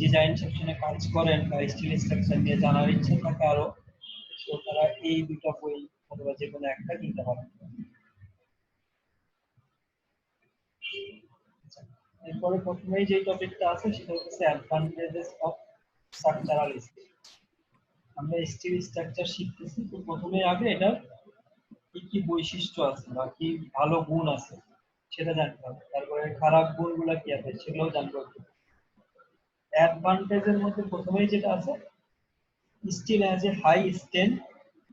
Design সেকশনে কাজ করেন বা স্টিল স্ট্রাকচার নিয়ে জানার ইচ্ছা থাকে আরো, তো তারা এই দুটো বই অথবা যে কোনো একটা কিনতে পারেন। এরপরে প্রথমেই যে টপিকটা আছে সেটা হচ্ছে অ্যাডভান্টেজেস অফ স্ট্রাকচারাল স্টিল। আমরা স্টিল স্ট্রাকচার শিখতেছি, তো প্রথমে আগে এটার কি কি বৈশিষ্ট্য আছে বা কি ভালো গুণ আছে সেটা জানতে হবে, তারপরে খারাপ গুণগুলো কি আছে সেগুলোও জানতে হবে। অ্যাডভান্টেজের মধ্যে প্রথমেই যেটা আছে, steel has a high strength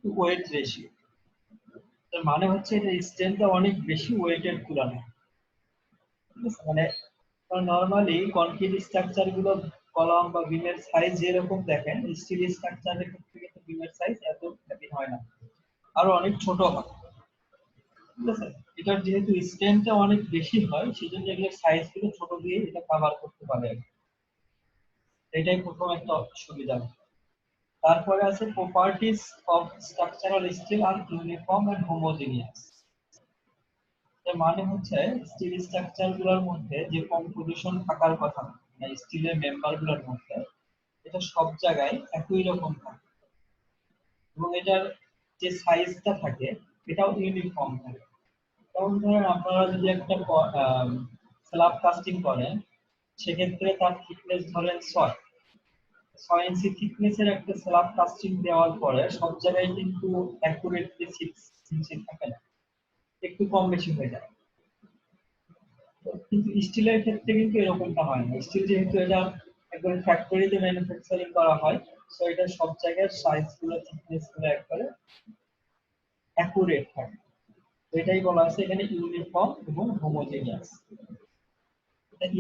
to weight ratio. তার মানে হচ্ছে এটা স্ট্রেংথটা অনেক বেশি ওয়েটের তুলনায়। ঠিক আছে, মানে নরমালি কনক্রিট স্ট্রাকচার গুলো কলাম বা বিমের সাইজ যেরকম দেখেন, স্টিল স্ট্রাকচারের ক্ষেত্রে কিন্তু বিমের সাইজ এত হেভি হয় না, আরো অনেক ছোট হয়। ঠিক আছে, এটার যেহেতু স্ট্রেংথটা অনেক বেশি হয় সেজন্য এগুলোর সাইজ গুলো ছোট দিয়ে এটা কভার করতে পারে, এটাই প্রথম একটা সুবিধা। তারপরে আছে properties of structural steel are uniform and homogeneous. এর মানে হচ্ছে স্টিল স্ট্রাকচার গুলোর মধ্যে যে কম্পোজিশন থাকার কথা, মানে স্টিলের মেম্বার গুলোর মধ্যে, এটা সব জায়গায় একই রকম থাকে এবং এটার যে সাইজটা থাকে এটাও ইউনিফর্ম থাকে। যেমন ধরেন আপনারা যদি একটা স্ল্যাব কাস্টিং করেন, সেক্ষেত্রে তার থিকনেস ধরেন 6 ইঞ্চি থিকনেসের একটা স্ল্যাব কাস্টিং দেওয়ার পরে সব জায়গায় কিন্তু অ্যাকুরেটলি 6 ইঞ্চি থাকে না, একটু কম বেশি হয়ে যায়। কিন্তু স্টিলের ক্ষেত্রে কিন্তু এরকমটা হয় না। স্টিল যেহেতু এটা একবার ফ্যাক্টরিতে ম্যানুফ্যাকচারিং করা হয়, সো এটা সব জায়গায় সাইজ গুলো থিকনেস গুলো একবারে অ্যাকুরেট থাকে। এটাই বলা আছে এখানে ইউনিফর্ম এবং হোমোজেনিয়াস।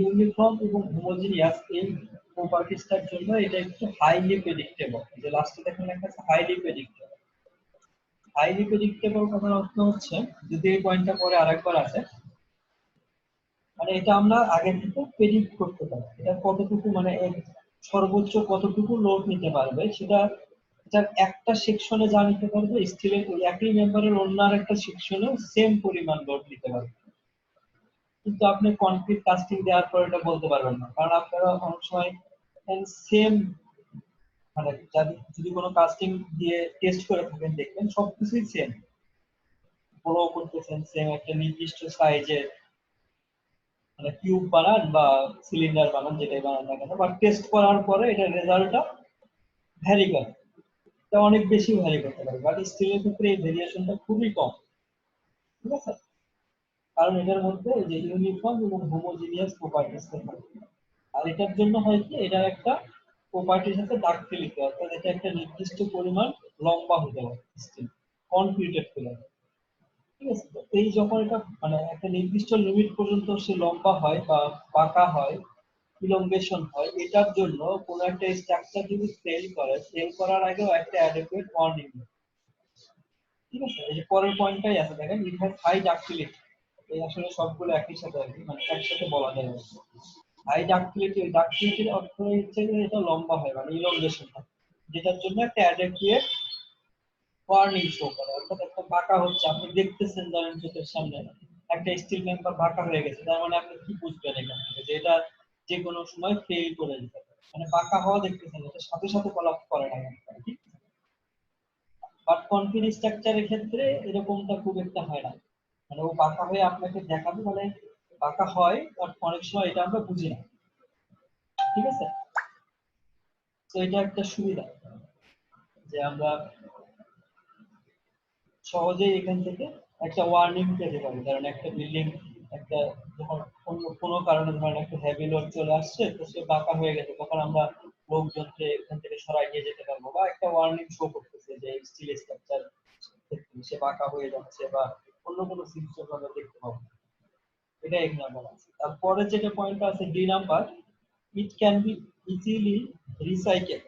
ইউনিফর্ম এবং হোমোজেনিয়াস এই প্রপার্টিজটার জন্য এটা একটু হাইলি প্রেডিক্টেবল। যে লাস্টে দেখেন লেখা আছে হাইলি প্রেডিক্টেবল। হাইলি প্রেডিক্টেবল কথার অর্থ হচ্ছে, যদি এই পয়েন্টটা পরে আরেকবার আছে, মানে এটা আমরা আগে থেকে প্রেডিক্ট করতে পারি এটা কতটুকু, মানে সর্বোচ্চ কতটুকু লোড নিতে পারবে সেটা। এটার একটা সেকশনে যা নিতে পারবে, স্টিলের ওই একই মেম্বারের অন্য আরেকটা সেকশনে সেম পরিমাণ লোড নিতে পারবে। কিন্তু আপনি কনক্রিট কাস্টিং দেওয়ার পর এটা বলতে পারবেন না, কারণ আপনারা অনেক সময় সেম, মানে যদি কোনো কাস্টিং দিয়ে টেস্ট করে থাকেন দেখবেন সবকিছুই সেম, বড় করতেছেন সেম একটা নির্দিষ্ট সাইজের, মানে কিউব বানান বা সিলিন্ডার বানান যেটাই বানান না কেন, বাট টেস্ট করার পরে এটার রেজাল্টটা ভ্যারি করে, এটা অনেক বেশি ভ্যারি করতে পারে। বাট স্টিলের ক্ষেত্রে এই ভেরিয়েশনটা খুবই কম। ঠিক আছে, কারণ এটার মধ্যে যে ইউনিফর্ম এবং হোমোজিনিয়াস প্রপার্টিস থাকে। আর এটার জন্য হয় কি, এটার একটা প্রপার্টির সাথে ডাক্টিলিটি, অর্থাৎ এটা একটা নির্দিষ্ট পরিমাণ লম্বা হতে হবে স্টিল, কনক্রিটেড করে। ঠিক আছে, তো এই যখন এটা মানে একটা নির্দিষ্ট লিমিট পর্যন্ত সে লম্বা হয় বা বাঁকা হয়, ইলংগেশন হয়, এটার জন্য কোন একটা স্ট্রাকচার যদি ফেল করে, ফেল করার আগেও একটা অ্যাডেকুয়েট ওয়ার্নিং। ঠিক আছে, এই যে পরের পয়েন্টটাই আছে দেখেন, ইট হ্যাজ হাই ডাক্টিলিটি। এই আসলে সবগুলো একই সাথে আর কি, মানে একসাথে বলা যায়। হাই ডাক্টিলিটি, ডাক্টিলিটির অর্থ হচ্ছে যে এটা লম্বা হয়, মানে ইলংগেশন হয়, যেটার জন্য একটা অ্যাডেকুয়েট ওয়ার্নিং শো করে। অর্থাৎ একটা বাঁকা হচ্ছে, আপনি দেখতেছেন ধরেন চোখের সামনে একটা স্টিল মেম্বার বাঁকা হয়ে গেছে, তার মানে আপনি কি বুঝবেন এখান থেকে যে এটা যে কোনো সময় ফেল করে যেতে পারে, মানে বাঁকা হওয়া দেখতেছেন, এটা সাথে সাথে কলাপস করে না। ঠিক, বাট কনক্রিট স্ট্রাকচারের ক্ষেত্রে এরকমটা খুব একটা হয় না, মানে ও বাঁকা হয়ে আপনাকে দেখাবে, মানে বাঁকা হয়, বাট অনেক সময় এটা আমরা বুঝি না। ঠিক আছে, তো এটা একটা সুবিধা যে আমরা সহজেই এখান থেকে একটা ওয়ার্নিং পেতে পারি। কারণ একটা বিল্ডিং একটা যখন অন্য কোনো কারণে ধরেন একটা হেভি লোড চলে আসছে, তো সে বাঁকা হয়ে গেছে, তখন আমরা লোকজনকে এখান থেকে সরাই নিয়ে যেতে পারবো, বা একটা ওয়ার্নিং শো করতেছে যে স্টিল স্ট্রাকচার সে বাঁকা হয়ে যাচ্ছে বা অন্য কোনো সিমটম আমরা দেখতে পাবো। এটা এক নাম্বার আছে। তারপরে যেটা পয়েন্ট আছে D number, it can be easily recycle.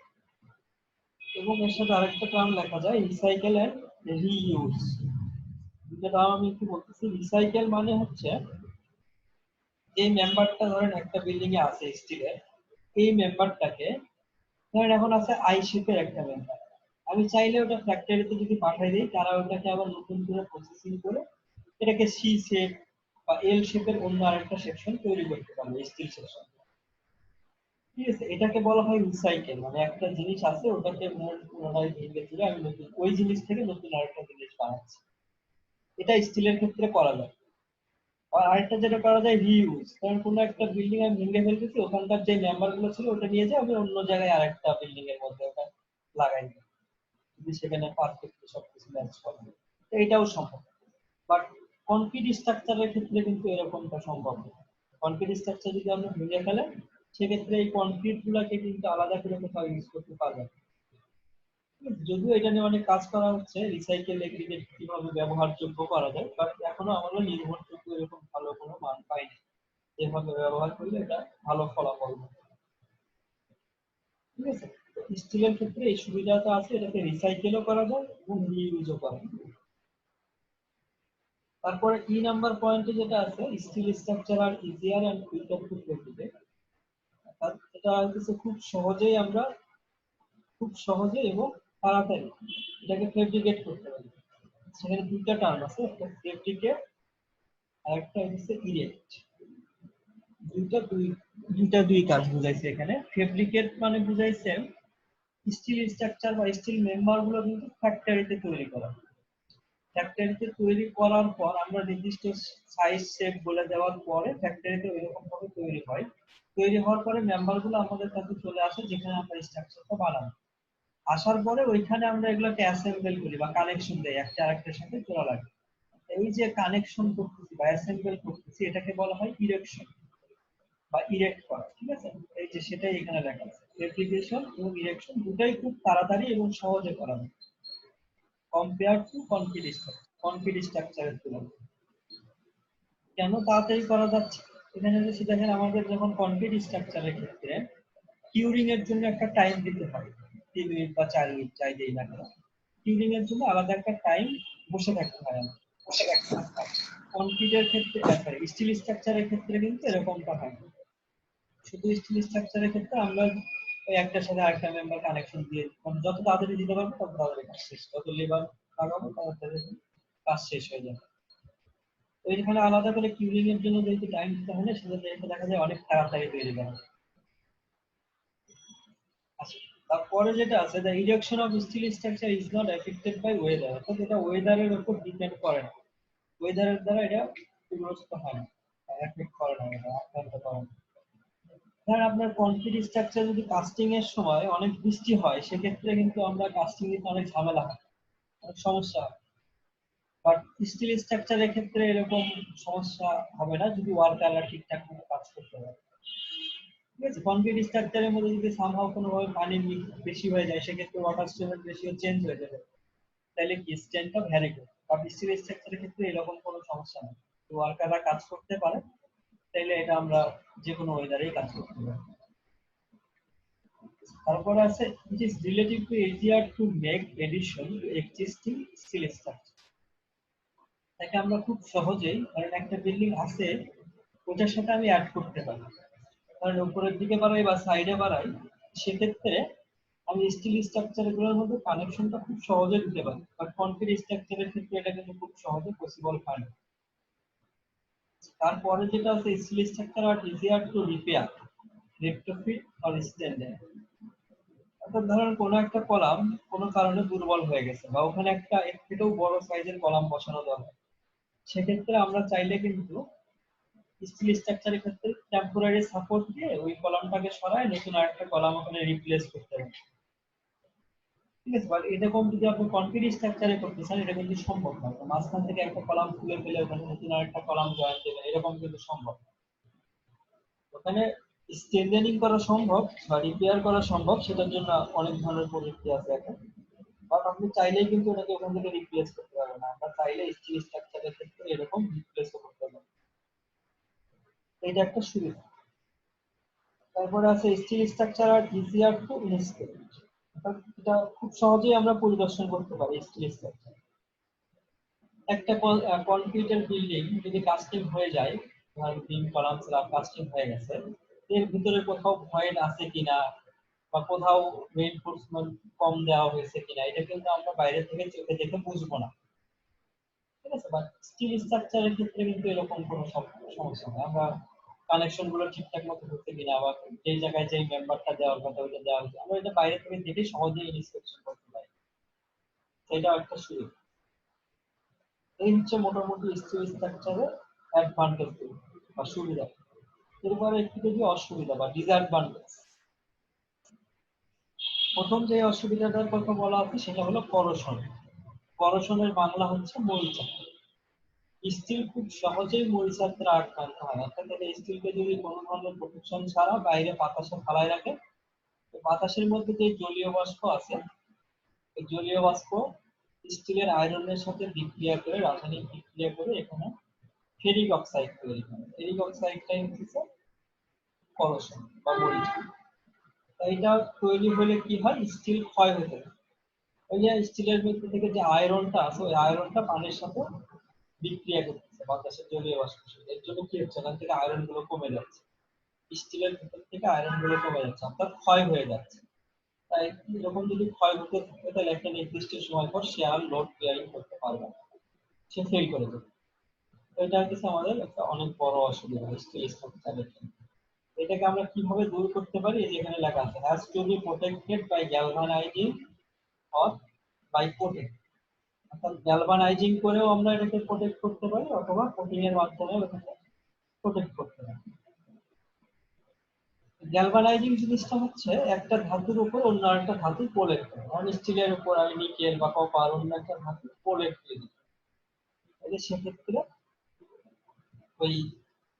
এবং এর সাথে আরেকটা টার্ম লেখা যায়, রিসাইকেল এন্ড রিইউজ। দুটো টার্ম আমি একটু বলতেছি। রিসাইকেল মানে হচ্ছে, এই মেম্বারটা ধরেন একটা বিল্ডিং এ আছে স্টিলের, এই মেম্বারটাকে ধরেন এখন আছে আই শেপের একটা মেম্বার, আমি চাইলে ওটা ফ্যাক্টরিতে যদি পাঠিয়ে দিই, তারা ওটাকে আবার নতুন করে প্রসেসিং করে এটাকে সি শেপ বা এল শেপের অন্য আরেকটা সেকশন তৈরি করতে পারবে, স্টিল সেকশন। ঠিক আছে, এটাকে বলা হয় রিসাইকেল, মানে একটা জিনিস আছে ওটাকে পুনরায় ভেঙে তুলে আমি নতুন ওই জিনিস থেকে নতুন আরেকটা জিনিস বানাচ্ছি। এটা স্টিলের ক্ষেত্রে করা যায়। আর আরেকটা যেটা করা যায় রিইউজ, কারণ কোনো একটা বিল্ডিং আমি ভেঙে ফেলতেছি, ওখানকার যে মেম্বার গুলো ছিল ওটা নিয়ে যাই আমি অন্য জায়গায় আরেকটা বিল্ডিং এর মধ্যে ওটা লাগাই দিই, যদি সেখানে পারফেক্টলি সবকিছু ম্যাচ করে। তো এটাও সম্ভব। বাট কনক্রিট স্ট্রাকচারের ক্ষেত্রে কিন্তু এরকমটা সম্ভব না। কনক্রিট স্ট্রাকচার যদি আপনি ভেঙে ফেলেন, সেক্ষেত্রে এই কনক্রিট গুলাকে কিন্তু আলাদা করে কোথাও ইউজ করতে পারবেন। যদিও এটা নিয়ে অনেক কাজ করা হচ্ছে, রিসাইকেল এগ্রিগেট কিভাবে ব্যবহারযোগ্য করা যায়, বাট এখনো আমরা নির্ভরযোগ্য এরকম ভালো কোনো মান পাইনি যেভাবে ব্যবহার করলে এটা ভালো ফলাফল হবে। ঠিক আছে, স্টিলের ক্ষেত্রে এই সুবিধাটা আছে, এটাকে রিসাইকেলও করা যায় এবং রিইউজও করা যায়। তারপরে নাম্বার পয়েন্টে যেটা আছে, steel structure are easier and quicker to fabricate. এটা হচ্ছে খুব সহজে এবং তাড়াতাড়ি এটাকে ফেব্রিকেট করতে পারি। সেখানে দুইটা টার্ম আছে, একটা ফেব্রিকেট আর একটা হচ্ছে ইরেক্ট। দুই কাজ বুঝাইছে এখানে। ফেব্রিকেট মানে বুঝাইছে স্টিল স্ট্রাকচার বা স্টিল মেম্বার গুলো কিন্তু ফ্যাক্টরিতে তৈরি করা। ফ্যাক্টরিতে তৈরি করার পর আমরা নির্দিষ্ট সাইজ শেপ বলে দেওয়ার পরে ফ্যাক্টরিতে ওইরকম ভাবে তৈরি হয়। তৈরি হওয়ার পরে মেম্বার গুলো আমাদের কাছে চলে আসে, যেখানে আমরা স্ট্রাকচারটা বানাবো। আসার পরে ওইখানে আমরা এগুলোকে অ্যাসেম্বল করি বা কানেকশন দেই একটা আরেকটার সাথে জোড়া লাগে। এই যে কানেকশন করতেছি বা অ্যাসেম্বল করতেছি, এটাকে বলা হয় ইরেকশন বা ইরেক্ট করা। ঠিক আছে, এই যে সেটাই এখানে লেখা আছে, ফেব্রিকেশন এবং ইরেকশন দুটাই খুব তাড়াতাড়ি এবং সহজে করা যায় কম্পেয়ার টু কনক্রিট স্ট্রাকচারের তুলনায়। কেন তাড়াতাড়ি করা যাচ্ছে? এখানে যদি দেখেন, আমাদের যখন কনক্রিট স্ট্রাকচারের ক্ষেত্রে কিউরিং এর জন্য একটা টাইম দিতে হয়, 3 মিনিট বা 4 মিনিট যাই দেই না কেন, কিউরিং এর জন্য আলাদা একটা টাইম বসে থাকতে হয় আমাদের। কনক্রিটের ক্ষেত্রে সরি স্টিল স্ট্রাকচারের ক্ষেত্রে কিন্তু এরকমটা হয় না। শুধু স্টিল স্ট্রাকচারের ক্ষেত্রে আমরা ওই একটার সাথে আরেকটা মেম্বার কানেকশন দিয়ে যত তাড়াতাড়ি দিতে পারবো তত তাড়াতাড়ি কাজ শেষ, তত লেবার লাগাবো তত তাড়াতাড়ি কাজ শেষ হয়ে যাবে। ওইখানে আলাদা করে কিউরিং এর জন্য যেহেতু টাইম দিতে হয় না, সেটা দেখা যায় অনেক তাড়াতাড়ি তৈরি করা যায়। আচ্ছা, তারপরে যেটা আছে, the erection of steel structure is not affected by weather, অর্থাৎ এটা ওয়েদারের উপর ডিপেন্ড করে না। ওয়েদারের দ্বারা এটা ক্ষতিগ্রস্ত হয় না, এফেক্ট করে না, এটা আক্রান্ত করে না। ধরেন আপনার কনক্রিট স্ট্রাকচার যদি কাস্টিং এর সময় অনেক বৃষ্টি হয়, সেক্ষেত্রে কিন্তু আমরা কাস্টিং দিতে অনেক ঝামেলা হয়, অনেক সমস্যা হয়। বাট স্টিল স্ট্রাকচারের ক্ষেত্রে এরকম সমস্যা হবে না যদি ওয়ার্কাররা ঠিকঠাক মতো কাজ করতে পারে। ঠিক আছে, কনক্রিট স্ট্রাকচারের মধ্যে যদি সামহাও কোনোভাবে পানি বেশি হয়ে যায়, সেক্ষেত্রে ওয়াটার স্ট্রেনের রেশিও চেঞ্জ হয়ে যাবে, তাহলে কি স্ট্রেনটা ভ্যারি করে। বাট স্টিল স্ট্রাকচারের ক্ষেত্রে এরকম কোনো সমস্যা নেই, ওয়ার্কাররা কাজ করতে পারে, তাইলে এটা আমরা যে কোনো ওয়েদারেই কাজ করতে পারি। তারপরে আছে, it is relatively easier to make addition to existing steel structure. তাকে আমরা খুব সহজেই, কারণ একটা বিল্ডিং আছে ওটার সাথে আমি অ্যাড করতে পারি, কারণ উপরের দিকে বাড়াই বা সাইডে বাড়াই, সেক্ষেত্রে আমি স্টিল স্ট্রাকচার গুলোর মধ্যে কানেকশনটা খুব সহজে দিতে পারি, বাট কনক্রিট স্ট্রাকচারের ক্ষেত্রে এটা কিন্তু খুব সহজে পসিবল হয় না। তারপরে যেটা আছে, steel structure are easier to repair, retrofit or standard. অর্থাৎ ধরেন কোনো একটা কলাম কোনো কারণে দুর্বল হয়ে গেছে, বা ওখানে একটা এর থেকেও বড় সাইজের কলাম বসানো দরকার, সেক্ষেত্রে আমরা চাইলে কিন্তু স্টিল স্ট্রাকচারের ক্ষেত্রে টেম্পোরারি সাপোর্ট দিয়ে ওই কলামটাকে সরায় নতুন আরেকটা কলাম ওখানে রিপ্লেস করতে হবে। ঠিক আছে, বাট এরকম যদি আপনি কনক্রিট স্ট্রাকচারে করতে চান, এটা কিন্তু সম্ভব না। মাঝখান থেকে একটা কলাম খুলে ফেলে ওখানে নতুন আরেকটা কলাম জয়েন দেবেন, এরকম কিন্তু সম্ভব। ওখানে স্ট্রেনথেনিং করা সম্ভব বা রিপেয়ার করা সম্ভব, সেটার জন্য অনেক ধরনের প্রযুক্তি আছে এখন। বাট আপনি চাইলেই কিন্তু ওটাকে ওখান থেকে রিপ্লেস করতে পারবেন না, আমরা চাইলে স্টিল স্ট্রাকচারের ক্ষেত্রে এরকম রিপ্লেসও করতে পারবেন। এটা একটা সুবিধা। তারপরে আছে steel structure are easier to inspect, এটা খুব সহজেই আমরা পরিদর্শন করতে পারি স্টিল স্ট্রাকচার। একটা কনক্রিটের বিল্ডিং যদি কাস্টিং হয়ে যায়, ধরেন বিম কলাম স্ল্যাব কাস্টিং হয়ে গেছে, এর ভিতরে কোথাও ভয়েড আছে কিনা বা কোথাও রিইনফোর্সমেন্ট কম দেওয়া হয়েছে কিনা, এটা কিন্তু আমরা বাইরে থেকে চোখে দেখে বুঝবো না। ঠিক আছে, বাট স্টিল স্ট্রাকচারের ক্ষেত্রে কিন্তু এরকম কোনো সমস্যা নেই, আমরা কানেকশন গুলো ঠিকঠাক মতো হচ্ছে কিনা, বা যে জায়গায় যে মেম্বারটা দেওয়ার কথা ওইটা দেওয়া হচ্ছে, আমরা এটা বাইরে থেকে দেখে সহজেই ইনস্পেকশন করতে পারি। এটা একটা সুবিধা। এই হচ্ছে মোটামুটি স্টিল স্ট্রাকচারের অ্যাডভান্টেজ বা সুবিধা। এরপরে একটু যদি অসুবিধা বা ডিসঅ্যাডভান্টেজ। প্রথম যে অসুবিধাটার কথা বলা আছে সেটা হলো করোশন। করোশনের বাংলা হচ্ছে মরিচা। স্টিল খুব সহজেই মরিচার দ্বারা আক্রান্ত হয়, অর্থাৎ এই স্টিলকে যদি কোনো ধরনের প্রোটেকশন ছাড়া বাইরে বাতাসে ফালায় রাখে, বাতাসের মধ্যে যে জলীয় বাষ্প আছে, এই জলীয় বাষ্প স্টিলের আয়রনের সাথে বিক্রিয়া করে, রাসায়নিক বিক্রিয়া করে এখানে ফেরিক অক্সাইড তৈরি করে। ফেরিক অক্সাইডটাই হচ্ছে করোশন বা মরিচা। এইটা তৈরি হলে কি হয়, স্টিল ক্ষয় হতে থাকে। ওই যে স্টিলের মধ্যে থেকে যে আয়রনটা আছে, ওই আয়রনটা পানির সাথে বিক্রিয়া করতেছে বাতাসের জলীয় বাষ্প, এর জন্য কি হচ্ছে, এখান থেকে আয়রন গুলো কমে যাচ্ছে, স্টিলের ভিতর থেকে আয়রন গুলো কমে যাচ্ছে, অর্থাৎ ক্ষয় হয়ে যাচ্ছে। তাই এরকম যদি ক্ষয় হতে থাকে তাহলে একটা নির্দিষ্ট সময় পর সে আর লোড বিয়ারিং করতে পারবে না, সে ফেল করে যাবে। তো এটা হচ্ছে আমাদের একটা অনেক বড় অসুবিধা স্টিল স্ট্রাকচারের জন্য। এটাকে আমরা কিভাবে দূর করতে পারি, যেখানে লেখা আছে has to be protected by galvanising or by coating. অর্থাৎ গ্যালভানাইজিং করেও আমরা এটাকে প্রোটেক্ট করতে পারি, অথবা কোটিং এর মাধ্যমে এটাকে প্রোটেক্ট করতে পারি। গ্যালভানাইজিং জিনিসটা হচ্ছে একটা ধাতুর উপর অন্য একটা ধাতু প্রলেপ করা, যেমন স্টিলের উপর আমি নিকেল বা কপার অন্য একটা ধাতু প্রলেপ দিয়ে দিই, তাহলে সেক্ষেত্রে ওই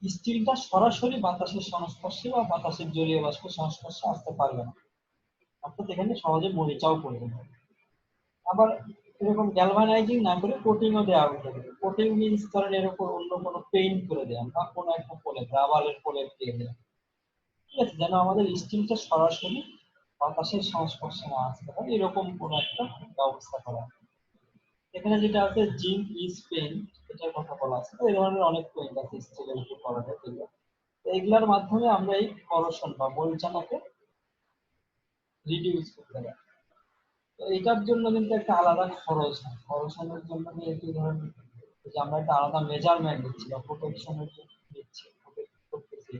স্টিলটা সরাসরি বাতাসের সংস্পর্শে বা বাতাসের জলীয় বাষ্পের সংস্পর্শে আসতে পারবে না, অর্থাৎ এখানে সহজে মরিচাও পড়বে না। আবার এরকম গ্যালভানাইজিং না করে কোটিংও দেওয়া হতে পারে। কোটিং মিন্স ধরেন এর উপর অন্য কোনো পেইন্ট করে দেওয়া বা কোনো একটা প্রলেপ, রাবারের প্রলেপ দিয়ে দেওয়া, ঠিক আছে, যেন আমাদের স্টিলটা সরাসরি বাতাসের সংস্পর্শে না আসতে পারে, এরকম কোনো একটা ব্যবস্থা করা। এখানে যেটা আছে জিঙ্ক ইজ পেইন্ট, এটার কথা বলা আছে। এই ধরনের অনেক পেইন্ট আছে স্টিলের উপর করা যায়, এগুলো এইগুলোর মাধ্যমে আমরা এই করোশন বা মরিচাটাকে রিডিউস করতে পারি। তো এটার জন্য কিন্তু একটা আলাদা খরচ হয়, করোশনের জন্য কিন্তু ধরেন যে আমরা একটা আলাদা মেজারমেন্ট দিচ্ছি বা প্রোটেকশনের জন্য দিচ্ছি, প্রোটেক্ট করতেছি,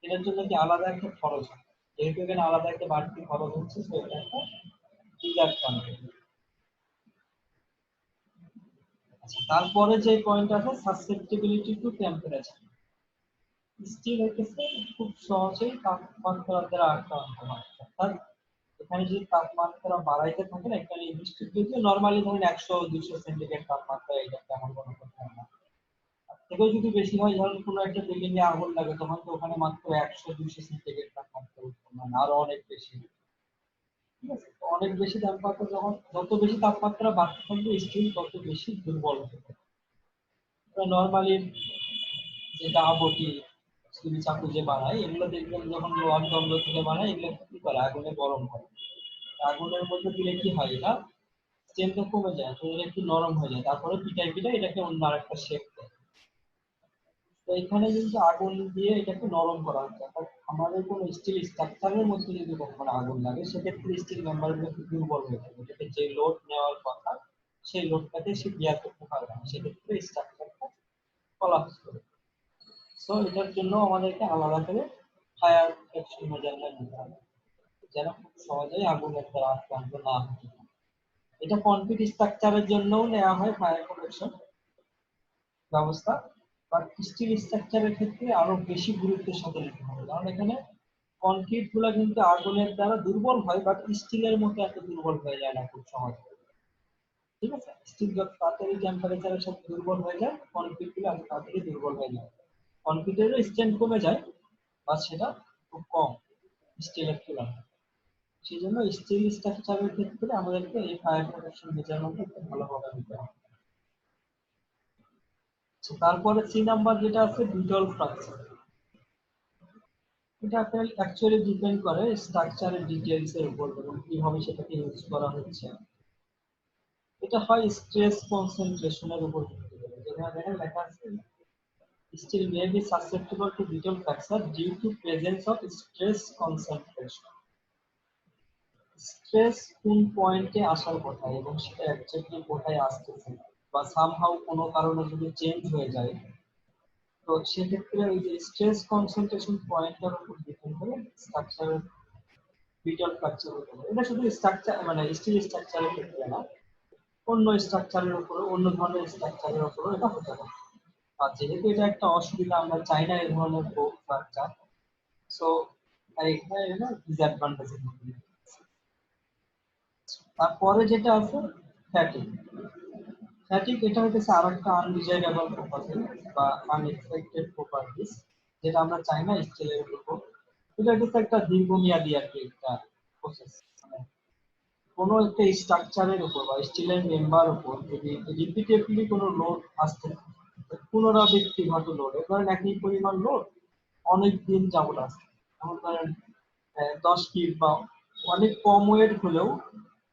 এটার জন্য কি আলাদা একটা খরচ হয়, যেহেতু এখানে আলাদা একটা বাড়তি খরচ হচ্ছে, তো এটা একটা ডিসঅ্যাডভান্টেজ। আচ্ছা, তারপরে যে পয়েন্ট আছে সাসসেপ্টিবিলিটি টু টেম্পারেচার। স্টিল হইতেছে খুব সহজেই তাপমাত্রার দ্বারা আক্রান্ত হয়, অর্থাৎ এখানে যদি তাপমাত্রা বাড়াইতে থাকে না, একটা নির্দিষ্ট, যদিও নর্মালি ধরেন 100-200 সেন্টিগ্রেড তাপমাত্রা, এটা তেমন কোনো কথা না। তার থেকেও যদি বেশি হয়, ধরেন কোনো একটা বিল্ডিং এ আগুন লাগে, তখন তো ওখানে মাত্র 100-200 সেন্টিগ্রেড তাপমাত্রা উৎপন্ন হয় না, আরো অনেক বেশি, ঠিক আছে। তো অনেক বেশি তাপমাত্রা, যখন যত বেশি তাপমাত্রা বাড়তে থাকবে স্টিল তত বেশি দুর্বল হতে থাকে। নর্মালি যেটা বটি, ছুরি চাকু যে বানায়, এগুলো দেখবেন যখন লোহার দণ্ড থেকে বানায়, এগুলো কি করে, আগুনে গরম করে, আগুনের মধ্যে দিলে কি হয়, এটা স্ট্রেংথটা কমে যায়, তো এটা একটু নরম হয়ে যায়, তারপরে পিটাই পিটাই এটাকে অন্য আরেকটা শেপ দেয়। তো এখানে কিন্তু আগুন দিয়ে এটাকে নরম করা হচ্ছে, অর্থাৎ আমাদের কোনো স্টিল স্ট্রাকচারের মধ্যে যদি কখনো আগুন লাগে, সেক্ষেত্রে স্টিল মেম্বারগুলো একটু দুর্বল হয়ে যাবে, এটাকে যে লোড নেওয়ার কথা সেই লোডটাকে সে বিয়ার করতে পারবে না, সেক্ষেত্রে স্ট্রাকচারটা কলাপস করে। সো এটার জন্য আমাদেরকে আলাদা করে ফায়ার প্রোটেকশন মেজারমেন্ট নিতে হবে, যেন খুব সহজেই আগুনের দ্বারা আক্রান্ত না হতে পারে। এটা কনক্রিট স্ট্রাকচারের জন্যও নেওয়া হয় ফায়ার প্রোটেকশন ব্যবস্থা, বাট স্টিল স্ট্রাকচারের ক্ষেত্রে আরো বেশি গুরুত্বের সাথে নিতে হবে, কারণ এখানে কনক্রিট গুলা কিন্তু আগুনের দ্বারা দুর্বল হয়, বাট স্টিলের মতো এত দুর্বল হয়ে যায় না খুব সহজে, ঠিক আছে। স্টিল যত তাড়াতাড়ি টেম্পারেচারের সাথে দুর্বল হয়ে যায়, কনক্রিট গুলো এত তাড়াতাড়ি দুর্বল হয়ে যায়, কনক্রিটেরও স্ট্রেংথ কমে যায়, বা সেটা খুব কম স্টিলের তুলনায়। সেই জন্য স্টিল স্ট্রাকচারের ক্ষেত্রে আমাদেরকে এই ফায়ার প্রোটেকশন মেজারমেন্ট একটু ভালোভাবে নিতে হবে। তারপরে 3 নাম্বার যেটা আছে বিটল ফ্র্যাকচার। এটা অ্যাকচুয়ালি ডিপেন্ড করে স্ট্রাকচারের ডিটেইলস এর উপর এবং কিভাবে সেটাকে ইউজ করা হচ্ছে। এটা হয় স্ট্রেস কনসেন্ট্রেশনের উপর ভিত্তি করে, যেখানে দেখেন লেখা আছে steel may be susceptible to brittle fracture due to presence of stress concentration. Stress কোন পয়েন্টে আসার কথা এবং সেটা এক্স্যাক্টলি কোথায় আসতেছে, বা সামহাউ কোনো কারণে যদি চেঞ্জ হয়ে যায়, তো সেক্ষেত্রে এই যে স্ট্রেস কনসেন্ট্রেশন পয়েন্টের উপর ডিপেন্ড করে স্ট্রাকচারের বিটল ফ্র্যাকচার হতে পারে। এটা শুধু স্ট্রাকচার মানে স্টিল স্ট্রাকচারের ক্ষেত্রে না, অন্য স্ট্রাকচারের উপরে, অন্য ধরনের স্ট্রাকচারের উপরে এটা হতে পারে। আর যেহেতু এটা একটা অসুবিধা, আমরা চাই না এই ধরনের ফ্র্যাকচার, সো এখানে এটা ডিসঅ্যাডভান্টেজ। তারপরে যেটা আছে ফ্যাটিক। ফ্যাটিক এটা হচ্ছে আরেকটা আনডিজাইরেবল প্রপার্টি বা আনএক্সপেক্টেড প্রপার্টিস, যেটা আমরা চাই না স্টিলের উপর। এটা হচ্ছে একটা দীর্ঘমেয়াদী আর কি একটা প্রসেস। কোনো একটা স্ট্রাকচারের উপর বা স্টিলের মেম্বার উপর যদি রিপিটেডলি কোনো লোড আসতে থাকে, পুনরাবৃত্তি ঘটে লোড, ধরেন একই পরিমাণ লোড অনেক দিন যাবত আসছে, যেমন ধরেন 10 ফিট বা অনেক কম ওয়েট হলেও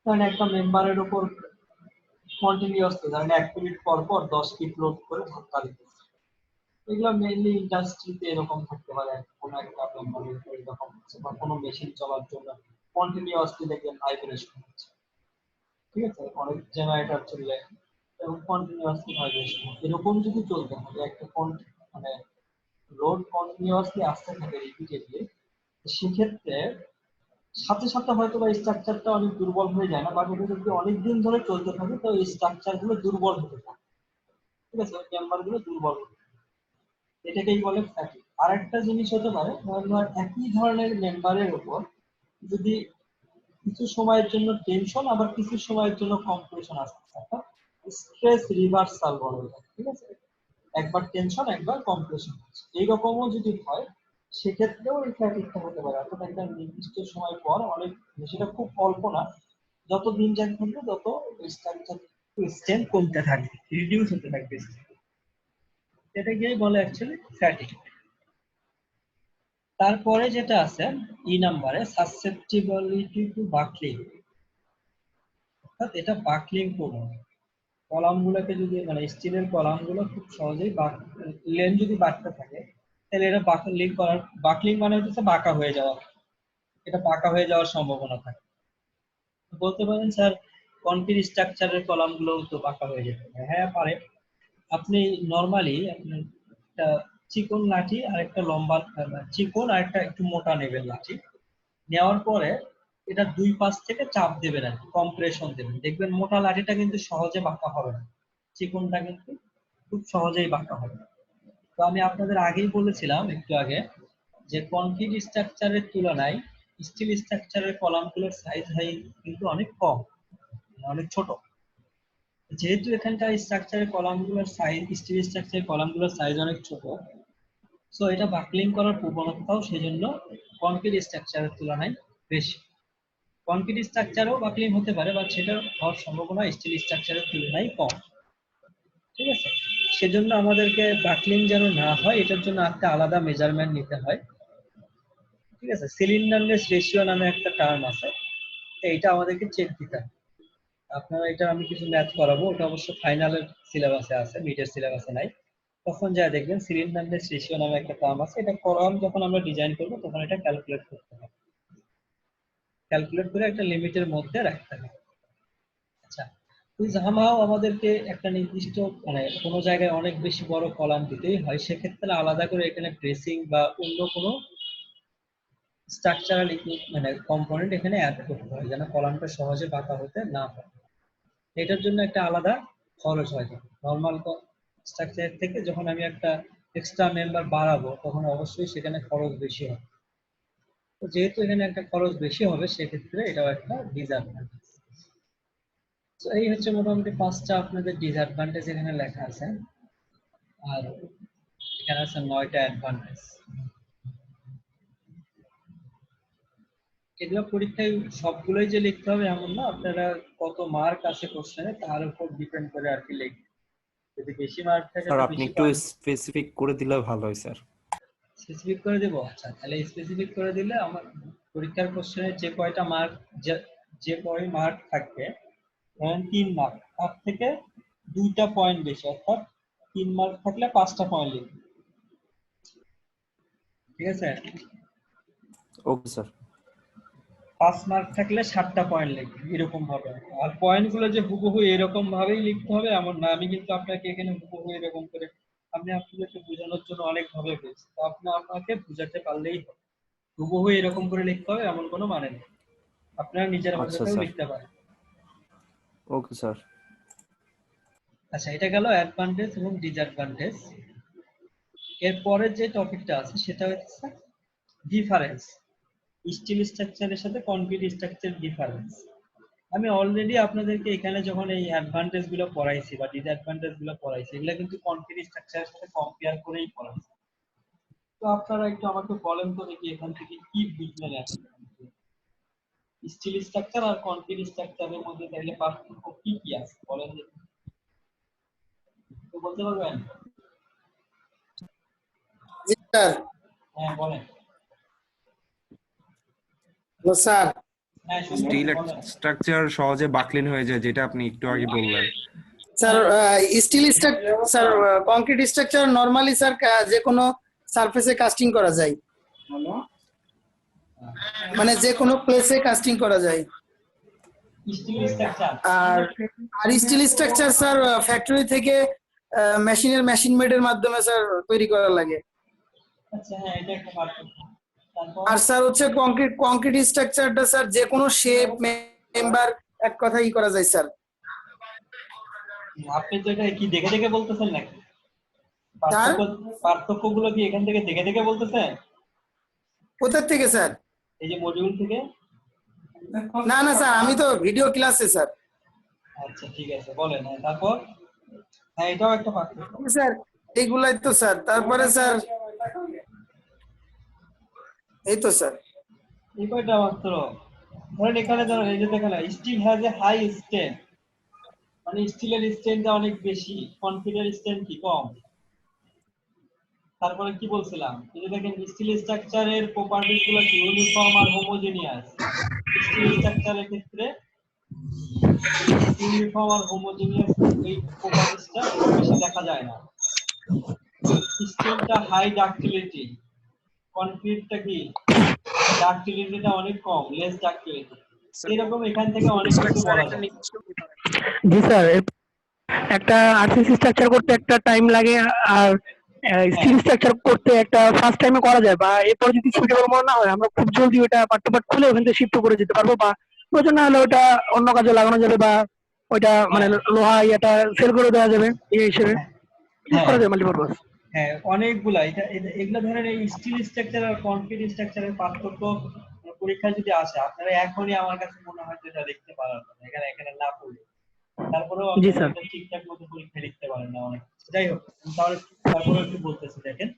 ধরেন একটা মেম্বারের উপর কন্টিনিউয়াসলি ধরেন 1 মিনিট পর পর 10 ফিট লোড করে ধাক্কা দিতেছে। এগুলো মেইনলি ইন্ডাস্ট্রিতে এরকম থাকতে পারে, কোনো একটা মেম্বারের উপর এরকম হচ্ছে, বা কোনো মেশিন চলার জন্য কন্টিনিউয়াসলি দেখবেন ভাইব্রেশন হচ্ছে, ঠিক আছে, অনেক জেনারেটর চললে এবং কন্টিনিউয়াসলি ভাইব্রেশন, এরকম যদি চলতে থাকে একটা মানে লোড কন্টিনিউয়াসলি আসতে থাকে রিপিটেডলি, সেক্ষেত্রে সাথে সাথে হয়তো বা স্ট্রাকচারটা অনেক দুর্বল হয়ে যায় না, বাট এটা যদি অনেকদিন ধরে চলতে থাকে তো এই স্ট্রাকচার গুলো দুর্বল হতে থাকে, ঠিক আছে, ওই মেম্বার গুলো দুর্বল হতে থাকে। এটাকেই বলে ফ্যাটিক। আরেকটা জিনিস হতে পারে, ধর একই ধরনের মেম্বারের উপর যদি কিছু সময়ের জন্য টেনশন আবার কিছু সময়ের জন্য কম্প্রেশন আসতে থাকে, স্ট্রেস রিভার্সাল বলা হয়, ঠিক আছে, একবার টেনশন একবার কম্প্রেশন হচ্ছে, এইরকমও যদি হয় সেক্ষেত্রেও এই ফ্যাটিকটা হতে পারে। অর্থাৎ একটা নির্দিষ্ট সময় পর অনেক, সেটা খুব অল্প না, যত দিন যাচ্ছে থাকবে তত স্ট্রাকচার স্ট্রেংথ কমতে থাকবে, রিডিউস হতে থাকবে, এটাকেই বলে অ্যাকচুয়ালি ফ্যাটিক। তারপরে যেটা আছে নাম্বারে সাসসেপ্টিবিলিটি টু বাকলিং, অর্থাৎ এটা বাকলিং প্রবণ। কলামগুলোকে যদি মানে স্টিলের কলামগুলো খুব সহজেই লেন যদি বাঁকতে থাকে তাহলে এটা বাকলিং মানে হচ্ছে বাঁকা হয়ে যাওয়া, এটা বাঁকা হয়ে যাওয়ার সম্ভাবনা থাকে। বলতে পারেন স্যার কনক্রিট স্ট্রাকচারের কলামগুলো তো বাঁকা হয়ে যেতে পারে। হ্যাঁ পারে। আপনি নরমালি আপনি একটা চিকন লাঠি আর একটা লম্বা, চিকন আর একটা একটু মোটা নেবেন লাঠি, নেওয়ার পরে এটা দুই পাশ থেকে চাপ দেবেন আর কম্প্রেশন দেবেন, দেখবেন মোটা লাঠিটা কিন্তু সহজে বাঁকা হবে না, চিকনটা কিন্তু খুব সহজেই বাঁকা হবে। তো আমি আপনাদের আগেই বলেছিলাম একটু আগে যে কনক্রিট স্ট্রাকচারের তুলনায় স্টিল স্ট্রাকচারের কলামগুলোর সাইজ কিন্তু অনেক কম, অনেক ছোট। যেহেতু এখানকার স্ট্রাকচারের কলামগুলোর সাইজ, স্টিল স্ট্রাকচারের কলামগুলোর সাইজ অনেক ছোট, সো এটা বাকলিং করার প্রবণতাও সেজন্য কনক্রিট স্ট্রাকচারের তুলনায় বেশি। কনক্রিট স্ট্রাকচারও বাকলিং হতে পারে, বাট সেটার হওয়ার সম্ভাবনা স্টিল স্ট্রাকচারের তুলনায় কম, ঠিক আছে। সেজন্য আমাদেরকে বাকলিং যেন না হয় এটার জন্য একটা আলাদা মেজারমেন্ট নিতে হয়, ঠিক আছে। সিলিন্ডারনেস রেশিও নামে একটা টার্ম আছে, এইটা আমাদেরকে চেক দিতে হবে। আপনারা এটা আমি কিছু ম্যাথ করাবো, ওটা অবশ্য ফাইনালের সিলেবাসে আছে, মিডের সিলেবাসে নাই। তখন যা দেখবেন সিলিন্ডারনেস রেশিও নামে একটা টার্ম আছে, এটা কলাম যখন আমরা ডিজাইন করবো তখন এটা ক্যালকুলেট করতে হবে, ক্যালকুলেট করে একটা লিমিটের মধ্যে রাখতে হবে। আচ্ছা, ওই জামাও আমাদেরকে একটা নির্দিষ্ট মানে কোনো জায়গায় অনেক বেশি বড় কলাম দিতেই হয়, সেক্ষেত্রে আলাদা করে এখানে ব্রেসিং বা অন্য কোনো স্ট্রাকচারাল মানে কম্পোনেন্ট এখানে অ্যাড করতে হয় যেন কলামটা সহজে বাঁকা হতে না হয়। এটার জন্য একটা আলাদা খরচ হয়। নর্মাল স্ট্রাকচারের থেকে যখন আমি একটা এক্সট্রা মেম্বার বাড়াবো তখন অবশ্যই সেখানে খরচ বেশি হবে। তো যেহেতু এখানে একটা খরচ বেশি হবে সেক্ষেত্রে এটাও একটা ডিসঅ্যাডভান্টেজ। তো এই হচ্ছে মোটামুটি 5টা আপনাদের ডিসঅ্যাডভান্টেজ এখানে লেখা আছে, আর এখানে আছে 9টা অ্যাডভান্টেজ। এগুলো পরীক্ষায় সবগুলোই যে লিখতে হবে এমন না, আপনারা কত মার্ক আছে কোশ্চেনে তার উপর ডিপেন্ড করে আর কি লিখবেন। যদি বেশি মার্ক থাকে স্যার তো আপনি বেশি একটু স্পেসিফিক করে দিলে ভালো হয় স্যার। স্পেসিফিক করে দেবো। আচ্ছা, তাহলে স্পেসিফিক করে দিলে আমার পরীক্ষার কোশ্চেনে যে কয়টা মার্ক, যে কয় মার্ক থাকবে, ধরেন 3 মার্ক, তার থেকে 2টা পয়েন্ট বেশি, অর্থাৎ 3 মার্ক থাকলে 5টা পয়েন্ট লিখবে, ঠিক আছে। Okay sir. 5 মার্ক থাকলে 7টা পয়েন্ট লিখবে, এরকম ভাবে। আর পয়েন্ট গুলো যে হুবহু এরকম ভাবেই লিখতে হবে এমন না, আমি কিন্তু আপনাকে এখানে হুবহু এরকম করে আমি আপনাদেরকে বোঝানোর জন্য অনেক ভাবে বলছি, তো আপনাকে বুঝাতে পারলেই হবে। হুবহু এরকম করে লিখতে হবে এমন কোনো মানে নেই, আপনারা নিজের আচ্ছা ভাষাতেও স্যার। লিখতে পারেন। Okay sir. আচ্ছা, এটা গেল অ্যাডভান্টেজ এবং ডিসঅ্যাডভান্টেজ। এরপরে যে টপিকটা আছে সেটা হচ্ছে ডিফারেন্স, স্টিল স্ট্রাকচারের সাথে কনক্রিট স্ট্রাকচার ডিফারেন্স। আমি অলরেডি আপনাদেরকে এখানে যখন এই অ্যাডভান্টেজ গুলো পড়াইছি বা ডিসঅ্যাডভান্টেজ গুলো পড়াইছি, এগুলো কিন্তু কনক্রিট স্ট্রাকচারের সাথে কম্পেয়ার করেই পড়াইছি। তো আপনারা একটু আমাকে বলেন তো দেখি এখান থেকে কি বুঝলেন এখন, স্টিল স্ট্রাকচার আর কনক্রিট স্ট্রাকচারের মধ্যে তাহলে পার্থক্য কি কি আছে বলেন দেখি, তো বলতে পারবেন? জি স্যার। হ্যাঁ বলেন। Hello sir. হ্যাঁ স্টিল শুনতেছি, বলেন। স্ট্রাকচার সহজে বাকলিন হয়ে যায়, যেটা আপনি একটু আগে বললেন। Sir still structure, sir concrete structure normally sir যে কোনো সারফেসে কাস্টিং করা যায়, মানে যে কোনো প্লেসে কাস্টিং করা যায়। স্টিল স্ট্রাকচার আর আর স্টিল স্ট্রাকচার স্যার ফ্যাক্টরি থেকে মেশিন মেডের মাধ্যমে স্যার তৈরি করা লাগে। আচ্ছা, হ্যাঁ এটা একটা পার্থক্য। তারপর আর স্যার হচ্ছে কংক্রিট স্ট্রাকচারটা স্যার যে কোনো শেপ মেম্বার এক কথাই করা যায় স্যার। আপনি তো এটা কি দেখে দেখে বলতেছেন নাকি? স্যার পার্থক্যগুলো কি এখান থেকে দেখে দেখে বলতেছেন? কোথা থেকে স্যার? এই যে মডিউল থেকে? না না স্যার, আমি তো ভিডিও ক্লাসে স্যার। আচ্ছা ঠিক আছে, বলেন। হ্যাঁ তারপর, হ্যাঁ এটাও একটা পার্থক্য। স্যার এইগুলাই তো স্যার। তারপরে স্যার এই তো স্যার। এই কয়টা মাত্র? ধরেন এখানে ধরেন এই যে দেখেন steel has a high strength, মানে স্টিলের স্ট্রেংথটা অনেক বেশি, কনক্রিটের স্ট্রেংথ কি কম। তারপরে কি বলছিলাম, এই যে দেখেন স্টিল স্ট্রাকচারের প্রপার্টিজ গুলো কি ইউনিফর্ম আর হোমোজেনিয়াস। স্টিল স্ট্রাকচারের ক্ষেত্রে ইউনিফর্ম আর হোমোজেনিয়াস এই প্রপার্টিজটা বেশি দেখা যায় না। স্টিলটা হাই ডাক্টিলিটি, কনক্রিটটা কি ডাক্টিলিটিটা অনেক কম, লেস ডাক্টিলিটি। এরকম এখান থেকে অনেক কিছু বলা যায়। জি স্যার, একটা আরসিসি স্ট্রাকচার করতে একটা টাইম লাগে, আর স্টিল স্ট্রাকচার করতে একটা ফার্স্ট টাইমে করা যায়, বা এরপর যদি সুইটেবল মনে না হয় আমরা খুব জলদি ওটা পার্ট টু পার্ট খুলে ওখান থেকে শিফট করে যেতে পারবো, বা প্রয়োজন না হলে ওটা অন্য কাজে লাগানো যাবে, বা ওইটা মানে লোহা এটা সেল করে দেওয়া যাবে এই হিসেবে ইউজ করা যায় মাল্টিপারপাস। হ্যাঁ অনেকগুলা এগুলা ধরেন এই স্টিল স্ট্রাকচার আর কনক্রিট স্ট্রাকচারের পার্থক্য পরীক্ষায় যদি আসে আপনারা এখনই আমার কাছে মনে হয় যেটা দেখতে পারেন না, এখানে এখানে না পড়ে। তারপরেও জি আপনারা স্যার। এটা ঠিকঠাক মতো পরীক্ষা লিখতে পারেন না অনেক। যাই হোক, তাহলে তারপরে একটু বলতেছি দেখেন,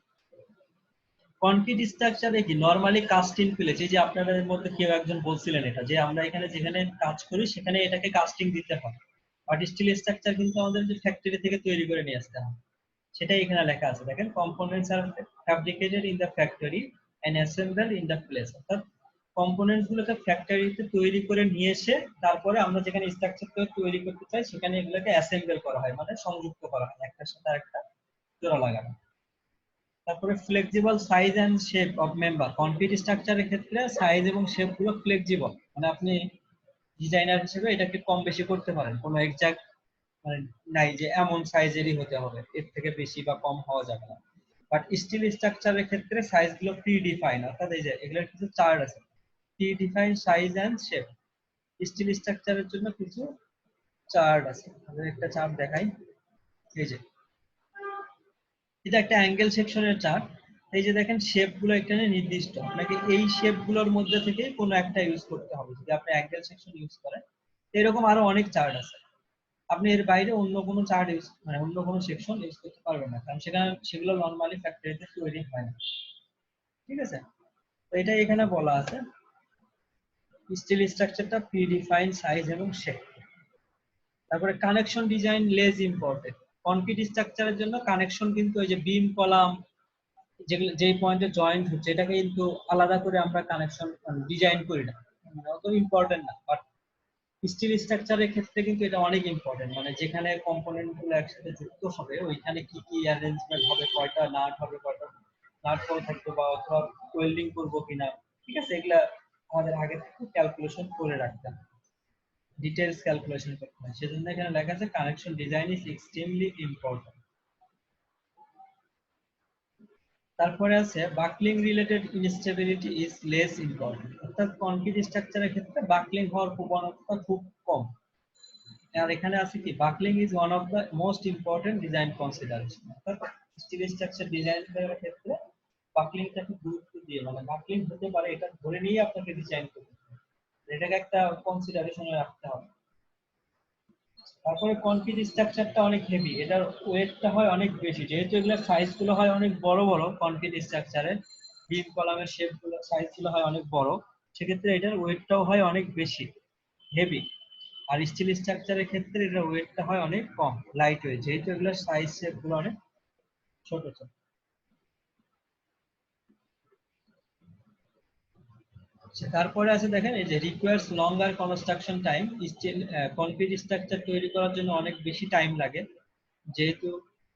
কনক্রিট স্ট্রাকচারে কি নরমালি কাস্টিং প্লেস, এই যে আপনাদের মধ্যে কেউ একজন বলছিলেন এটা, যে আমরা এখানে যেখানে কাজ করি সেখানে এটাকে কাস্টিং দিতে হয়, বাট স্টিল স্ট্রাকচার কিন্তু আমাদের যে ফ্যাক্টরি থেকে তৈরি করে নিয়ে আসতে হয়, সেটাই এখানে লেখা আছে। দেখেন components are fabricated in the factory and assembled in the place, অর্থাৎ কম্পোনেন্টস গুলোকে ফ্যাক্টরিতে তৈরি করে নিয়ে এসে তারপরে আমরা যেখানে স্ট্রাকচার তৈরি করতে চাই সেখানে এগুলোকে অ্যাসেম্বল করা হয়, মানে সংযুক্ত করা হয়, একটার সাথে আরেকটা জোড়া লাগানো। তারপরে flexible size and shape of member, concrete স্ট্রাকচারের ক্ষেত্রে সাইজ এবং শেপ গুলো ফ্লেক্সিবল, মানে আপনি ডিজাইনার হিসেবে এটাকে কম বেশি করতে পারেন, কোনো এক্সাক্ট মানে নাই যে এমন সাইজেরই হতে হবে, এর থেকে বেশি বা কম হওয়া যাবে না। বাট স্টিল স্ট্রাকচারের ক্ষেত্রে সাইজ গুলো প্রি ডিফাইন, অর্থাৎ এই যে এগুলোর কিছু চার্ট আছে, predefine size and shape. Steel স্ট্রাকচারের জন্য কিছু চার্ট আছে, আমাদের একটা চার্ট দেখাই। এই যে এটা একটা অ্যাঙ্গেল সেকশনের চার্ট। এই যে দেখেন শেপ গুলো এখানে নির্দিষ্ট, আপনাকে এই শেপ গুলোর মধ্যে থেকে কোনো একটা ইউজ করতে হবে যদি আপনি অ্যাঙ্গেল সেকশন ইউজ করেন। এরকম আরো অনেক চার্ট আছে, আপনি এর বাইরে অন্য কোনো চার্ট ইউজ মানে অন্য কোনো সেকশন ইউজ করতে পারবেন না, কারণ সেগুলো নরমালি ফ্যাক্টরিতে তৈরি হয় না। ঠিক আছে, তো এটা এখানে বলা আছে স্টিল স্ট্রাকচারটা প্রি ডিফাইন সাইজ এবং শেপ। তারপরে connection design less important, concrete স্ট্রাকচারের জন্য কানেকশন কিন্তু ওই যে বিম কলাম যেগুলো যেই পয়েন্টে জয়েন্ট হচ্ছে এটাকে কিন্তু আলাদা করে আমরা কানেকশন ডিজাইন করি না, মানে অত ইম্পর্টেন্ট না। বাট স্টিল স্ট্রাকচারের ক্ষেত্রে কিন্তু এটা অনেক ইম্পর্টেন্ট, মানে যেখানে কম্পোনেন্ট গুলো একসাথে যুক্ত হবে ওইখানে কি কি অ্যারেঞ্জমেন্ট হবে, কয়টা নাট হবে, কয়টা নাট করে থাকবে, বা অথবা ওয়েল্ডিং করবো কিনা, ঠিক আছে, এগুলা আমাদের আগে থেকে ক্যালকুলেশন করে রাখতে হবে, ডিটেলস ক্যালকুলেশন করতে হয়। সেজন্য এখানে লেখা আছে connection design is extremely important. তারপরে আছে buckling related instability is less important, অর্থাৎ কনক্রিট স্ট্রাকচারের ক্ষেত্রে বাকলিং হওয়ার প্রবণতা খুব কম। আর এখানে আছে কি buckling is one of the most important design consideration, অর্থাৎ স্টিল স্ট্রাকচার ডিজাইন করার ক্ষেত্রে বাকলিংটাকে গুরুত্ব দিয়ে মানে বাকলিং হতে পারে এটা ধরে নিয়ে আপনাকে ডিজাইন করতে হবে, এটাকে একটা কনসিডারেশনে রাখতে হবে। তারপরে কনক্রিট স্ট্রাকচারটা অনেক হেভি, এটার ওয়েটটা হয় অনেক বেশি, যেহেতু এগুলোর সাইজ গুলো হয় অনেক বড় বড়, কনক্রিট স্ট্রাকচারের বিম কলামের শেপ গুলো সাইজ গুলো হয় অনেক বড়, সেক্ষেত্রে এটার ওয়েটটাও হয় অনেক বেশি হেভি। আর স্টিল স্ট্রাকচারের ক্ষেত্রে এটার ওয়েটটা হয় অনেক কম লাইট ওয়েট, যেহেতু এগুলোর সাইজ শেপ গুলো অনেক ছোট ছোট। তারপরে আছে দেখেন এই যে requires longer construction time, steel concrete structure তৈরি করার জন্য অনেক বেশি টাইম লাগে, যেহেতু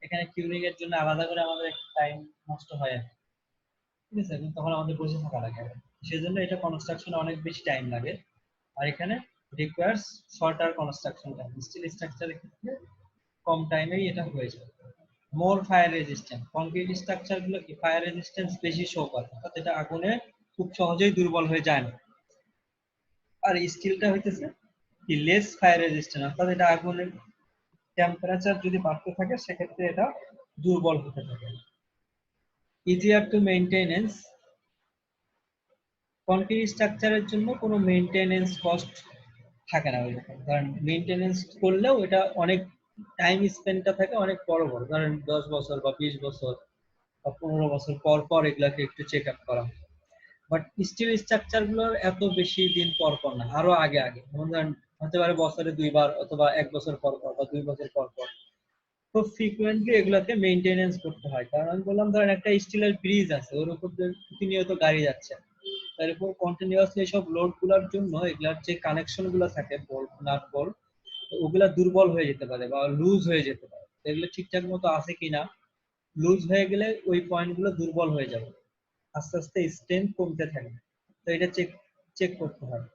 এখানে কিউরিং এর জন্য আলাদা করে আমাদের একটা টাইম নষ্ট হয় আর কি। ঠিক আছে, তখন আমাদের বসে থাকা লাগে, সেজন্য এটা কনস্ট্রাকশনে অনেক বেশি টাইম লাগে। আর এখানে requires shorter construction time, steel স্ট্রাকচারের ক্ষেত্রে কম টাইমেই এটা হয়ে যায়। More fire resistant, concrete structure গুলো কি ফায়ার রেজিস্ট্যান্স বেশি শো করে, অর্থাৎ এটা আগুনে খুব সহজেই দুর্বল হয়ে যায় না। আর স্টিলটা হইতেছে কি লেস ফায়ার রেজিস্ট্যান্ট, অর্থাৎ এটা আগুনের টেম্পারেচার যদি বাড়তে থাকে সেক্ষেত্রে এটা দুর্বল হতে থাকে। ইজিয়ার টু মেইনটেনেন্স, কনক্রিট স্ট্রাকচারের জন্য কোনো মেইনটেনেন্স কস্ট থাকে না ওইরকম, কারণ মেইনটেনেন্স করলেও এটা অনেক টাইম স্পেন্ডটা থাকে অনেক বড় বড়, ধরেন 10 বছর বা 20 বছর বা 15 বছর পর পর এগুলাকে একটু চেক আপ করা হয়। বাট স্টিল স্ট্রাকচার গুলোর এত বেশি দিন পর পর না, আরো আগে আগে, যেমন ধরেন হতে পারে বছরে 2 বার অথবা 1 বছর পর পর বা 2 বছর পর পর, খুব ফ্রিকুয়েন্টলি এগুলাকে মেইনটেনেন্স করতে হয়। কারণ আমি বললাম ধরেন একটা স্টিলের ব্রিজ আছে, ওর উপর দিয়ে প্রতিনিয়ত গাড়ি যাচ্ছে, তার উপর কন্টিনিউয়াসলি সব লোড গুলার জন্য এগুলার যে কানেকশন গুলো থাকে বোল্ট নাট বোল্ট, ওগুলা দুর্বল হয়ে যেতে পারে বা লুজ হয়ে যেতে পারে, এগুলো ঠিকঠাক মতো আছে কিনা, লুজ হয়ে গেলে ওই পয়েন্ট গুলো দুর্বল হয়ে যাবে, আস্তে আস্তে স্ট্রেংথ কমতে থাকবে, তো এটা চেক চেক করতে হয়।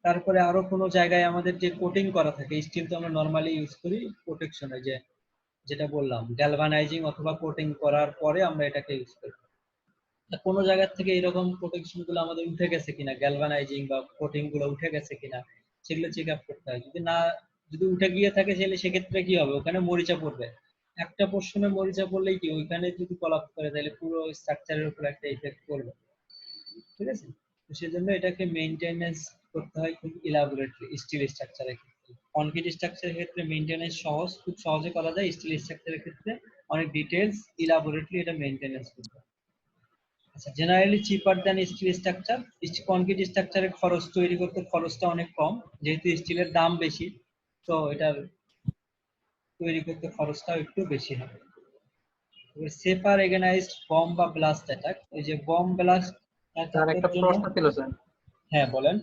তারপরে আরো কোনো জায়গায় আমাদের যে কোটিং করা থাকে, স্টিল তো আমরা নরমালি ইউজ করি প্রোটেকশনে, যে যেটা বললাম গ্যালভানাইজিং অথবা কোটিং করার পরে আমরা এটাকে ইউজ করি। কোনো জায়গা থেকে এরকম প্রোটেকশন গুলো আমাদের উঠে গেছে কিনা, গ্যালভানাইজিং বা কোটিং গুলো উঠে গেছে কিনা, সেগুলো চেক আপ করতে হয়। যদি না, যদি উঠে গিয়ে থাকে তাহলে সেক্ষেত্রে কি হবে, ওখানে মরিচা পড়বে, একটা পোর্শনে মরিচা পড়লেই কি ওইখানে যদি কলাপস করে তাহলে পুরো স্ট্রাকচারের উপর একটা ইফেক্ট পড়বে। ঠিক আছে, তো সেজন্য এটাকে মেইনটেনেন্স করতে হয় খুব ইলাবোরেটলি স্টিল স্ট্রাকচারের ক্ষেত্রে। কনক্রিট স্ট্রাকচারের ক্ষেত্রে মেইনটেনেন্স সহজ, খুব সহজে করা যায়, স্টিল স্ট্রাকচারের ক্ষেত্রে অনেক ডিটেইলস ইলাবোরেটলি এটা মেইনটেনেন্স করতে হয়। আচ্ছা, জেনারেলি চিপার দ্যান স্টিল স্ট্রাকচার, কনক্রিট স্ট্রাকচারের খরচ তৈরি করতে খরচটা অনেক কম, যেহেতু স্টিলের দাম বেশি, তো এটার তৈরি করতে খরচটাও একটু বেশি হয়। সেফার এগেনাইজড বম বা ব্লাস্ট অ্যাটাক, এই যে বম ব্লাস্ট স্যার অ্যাটাকের একটা জন্য, প্রশ্ন ছিল স্যার। হ্যাঁ বলেন।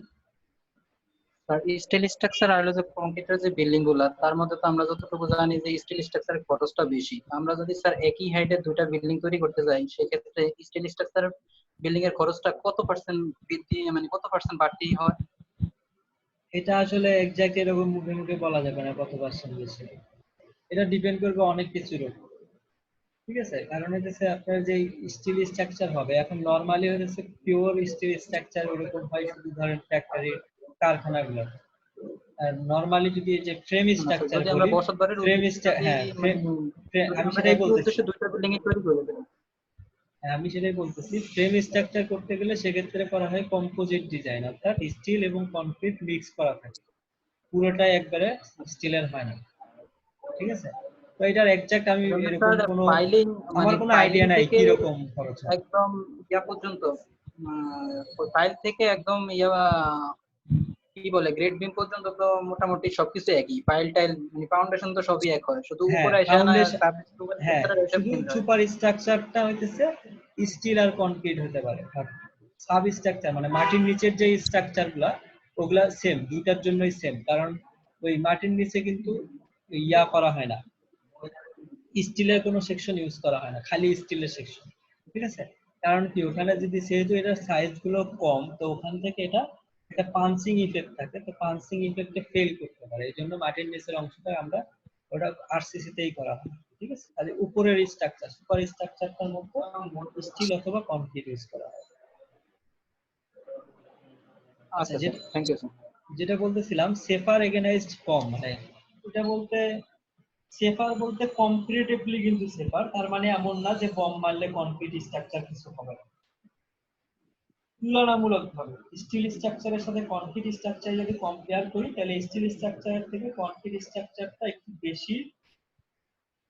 স্যার স্টিল স্ট্রাকচার আর হলো যে কংক্রিটের যে বিল্ডিং গুলা, তার মধ্যে তো আমরা যতটুকু জানি যে স্টিল স্ট্রাকচারের খরচটা বেশি। আমরা যদি স্যার একই হাইটের দুইটা বিল্ডিং তৈরি করতে যাই, সেক্ষেত্রে স্টিল স্ট্রাকচার বিল্ডিং এর খরচটা কত পার্সেন্ট বৃদ্ধি, মানে কত পার্সেন্ট বাড়তি হয়? এটা আসলে এক্সাক্ট এরকম মুখে মুখে বলা যাবে না কত পার্সেন্ট বেশি, এটা ডিপেন্ড করবে অনেক কিছুর উপর। ঠিক আছে, কারণ হচ্ছে আপনার যে স্টিল স্ট্রাকচার হবে, এখন নরমালি হচ্ছে পিওর স্টিল স্ট্রাকচার ওরকম হয় শুধু ধরেন ফ্যাক্টরি কারখানাগুলো। আর নরমালি যদি এই যে ফ্রেম আচ্ছা, স্ট্রাকচার যদি আমরা বলি, বসত বাড়ির ফ্রেম উদ্দেশ্যে যদি হ্যাঁ মানে যদি আমি আমরা সেটাই একই বলতেছি, উদ্দেশ্যে দুইটা বিল্ডিং তৈরি করে দেবো। হ্যাঁ আমি সেটাই বলতেছি, ফ্রেম স্ট্রাকচার করতে গেলে সেক্ষেত্রে করা হয় কম্পোজিট ডিজাইন, অর্থাৎ স্টিল এবং কনক্রিট মিক্স করা থাকে, পুরোটাই একবারে স্টিলের হয় না। ঠিক আছে, তো এটার এক্সাক্ট আমি এরকম কোনো, ফাইলিং আমার মানে কোনো ফাইলিং আইডিয়া নাই থেকে কি রকম খরচ হয়। একদম ইয়া পর্যন্ত, ফাইল থেকে একদম ইয়া কি বলে গ্রেড বিম পর্যন্ত তো মোটামুটি সবকিছু একই, ফাইল টাইল মানে ফাউন্ডেশন তো সবই এক হয়, শুধু হ্যাঁ উপরে এসে না ফাউন্ডেশন, সার্ভিস হ্যাঁ এসে শুধু ভিন্ন হয়। সুপার স্ট্রাকচারটা হইতেছে স্টিল আর কনক্রিট হতে পারে, আর সাব স্ট্রাকচার মানে মাটির নিচের যে স্ট্রাকচার গুলা, ওগুলা সেম, দুইটার জন্যই সেম, কারণ ওই মাটির নিচে কিন্তু ইয়া করা হয় না, স্টিলের কোনো সেকশন ইউজ করা হয় না, খালি স্টিলের সেকশন। ঠিক আছে, কারণ কি ওখানে যদি যেহেতু এটার সাইজ গুলো কম, তো ওখান থেকে এটা একটা পাঞ্চিং ইফেক্ট থাকে, তো পাঞ্চিং ইফেক্টে ফেল করতে পারে, এই জন্য মাটির নিচের অংশটা আমরা ওটা আরসিসি তেই করা হয়। ঠিক আছে? আর এই উপরের স্ট্রাকচার সুপার স্ট্রাকচারটার মধ্যে স্টিল অথবা কংক্রিট ইউজ করা হয়। আচ্ছা যেটা স্যার, থ্যাংক ইউ স্যার। যেটা বলতেছিলাম সেফার এগেনাইজড ফর্ম, মানে এটা বলতে সেফার বলতে কম্পারেটিভলি কিন্তু সেফার, তার মানে এমন না যে বম মারলে কনক্রিট স্ট্রাকচার কিছু হবে না। তুলনামূলকভাবে স্টিল স্ট্রাকচারের সাথে কনক্রিট স্ট্রাকচার যদি কম্পেয়ার করি তাহলে স্টিল স্ট্রাকচারের থেকে কনক্রিট স্ট্রাকচারটা একটু বেশি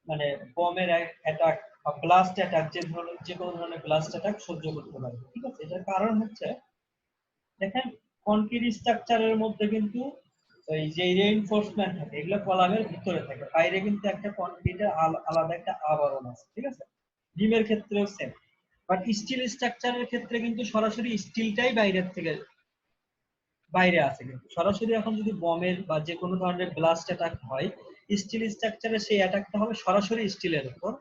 মানে বমের অ্যাটাক বা ব্লাস্ট অ্যাটাক যে কোনো ধরনের ব্লাস্ট অ্যাটাক সহ্য করতে পারে। ঠিক আছে, এটার কারণ হচ্ছে দেখেন কনক্রিট স্ট্রাকচারের মধ্যে কিন্তু ওই যে রেইনফোর্সমেন্ট থাকে এগুলো কলামের ভিতরে থাকে, বাইরে কিন্তু একটা কনক্রিটের আলাদা একটা আবরণ আছে। ঠিক আছে, বিমের ক্ষেত্রেও সেম, বাট স্টিল স্ট্রাকচারের ক্ষেত্রে কিন্তু সরাসরি স্টিলটাই বাইরে আছে, কিন্তু সরাসরি এখন যদি বমের বা যে কোনো ধরনের ব্লাস্ট অ্যাটাক হয় স্টিল স্ট্রাকচারে সেই অ্যাটাকটা হবে সরাসরি স্টিলের উপর।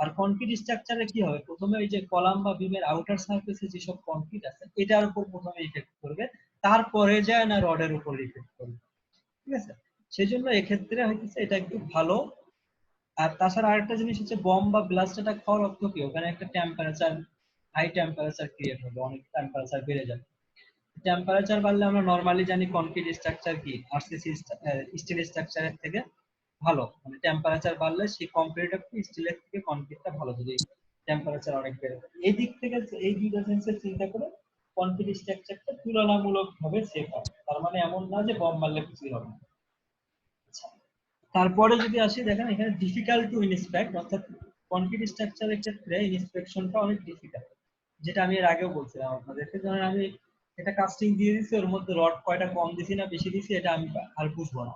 আর কনক্রিট স্ট্রাকচারে কি হবে, প্রথমে ওই যে কলাম বা বিমের আউটার সারফেসে যেসব কনক্রিট আছে এটার উপর প্রথমে ইফেক্ট করবে, তারপরে যায় না রডের উপর ইফেক্ট করবে। ঠিক আছে, সেজন্য এক্ষেত্রে হইতেছে এটা একটু ভালো। আর তাছাড়া আরেকটা জিনিস হচ্ছে বম বা ব্লাস্ট অ্যাটাক হওয়ার অর্থ কি, ওখানে একটা টেম্পারেচার হাই টেম্পারেচার ক্রিয়েট হবে, অনেক টেম্পারেচার বেড়ে যাবে। টেম্পারেচার বাড়লে আমরা নরমালি জানি কনক্রিট স্ট্রাকচার কি আরসিসি স্টিল স্ট্রাকচারের থেকে ভালো, মানে টেম্পারেচার বাড়লে সেই কংক্রিট স্টিলের থেকে কনক্রিটটা ভালো যদি টেম্পারেচার অনেক বেড়ে যায়। এই দিক থেকে এই দুইটা সেন্সের চিন্তা করে কনক্রিট স্ট্রাকচারটা তুলনামূলকভাবে সেফ হবে, তার মানে এমন না যে বম মারলে কিছুই হবে না। আচ্ছা, তারপরে যদি আসি দেখেন এখানে ডিফিকাল্ট টু ইন্সপেক্ট, অর্থাৎ কনক্রিট স্ট্রাকচারের ক্ষেত্রে ইন্সপেকশনটা অনেক ডিফিকাল্ট, যেটা আমি এর আগেও বলছিলাম আপনাদেরকে। ধরেন আমি এটা কাস্টিং দিয়ে দিচ্ছি, ওর মধ্যে রড কয়টা কম দিছি না বেশি দিছি এটা আমি আর বুঝবো না,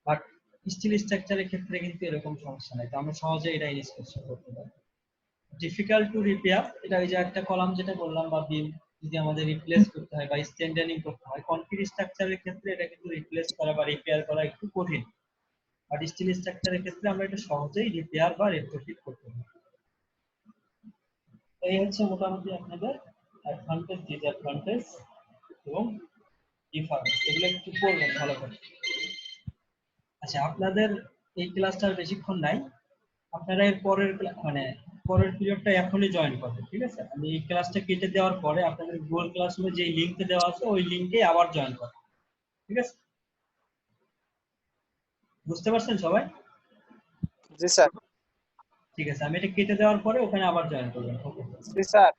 বাট স্টিল স্ট্রাকচারের ক্ষেত্রে কিন্তু এরকম সমস্যা নাই, তো আমরা সহজে এটা ইন্সপেকশন করতে পারি। ডিফিকাল্ট টু রিপেয়ার, এটা ওই যে একটা কলাম যেটা বললাম বা বিম যদি আমাদের রিপ্লেস করতে হয় বা স্ট্যান্ডার্ডিং করতে হয়, কনক্রিট স্ট্রাকচারের ক্ষেত্রে এটা কিন্তু রিপ্লেস করা বা রিপেয়ার করা একটু কঠিন, আর স্টিল স্ট্রাকচারের ক্ষেত্রে আমরা এটা সহজেই রিপেয়ার বা রেট্রোফিট করতে পারি। এই হচ্ছে মোটামুটি আপনাদের অ্যাডভান্টেজ, ডিসঅ্যাডভান্টেজ এবং ডিফারেন্স, এগুলো একটু পড়বেন ভালো করে। আচ্ছা, আপনাদের এই ক্লাসটার বেশিক্ষণ নাই, আপনারা এর পরের মানে পরের পিরিয়ডটা এখনই জয়েন করবেন। ঠিক আছে, আমি এই ক্লাসটা কেটে দেওয়ার পরে আপনাদের গুগল ক্লাসরুমে যে লিঙ্কটা দেওয়া আছে ওই লিঙ্কে আবার জয়েন করবেন। ঠিক আছে, বুঝতে পারছেন সবাই? জি স্যার। ঠিক আছে, আমি এটা কেটে দেওয়ার পরে ওখানে আবার জয়েন করবেন। ওকে জি স্যার।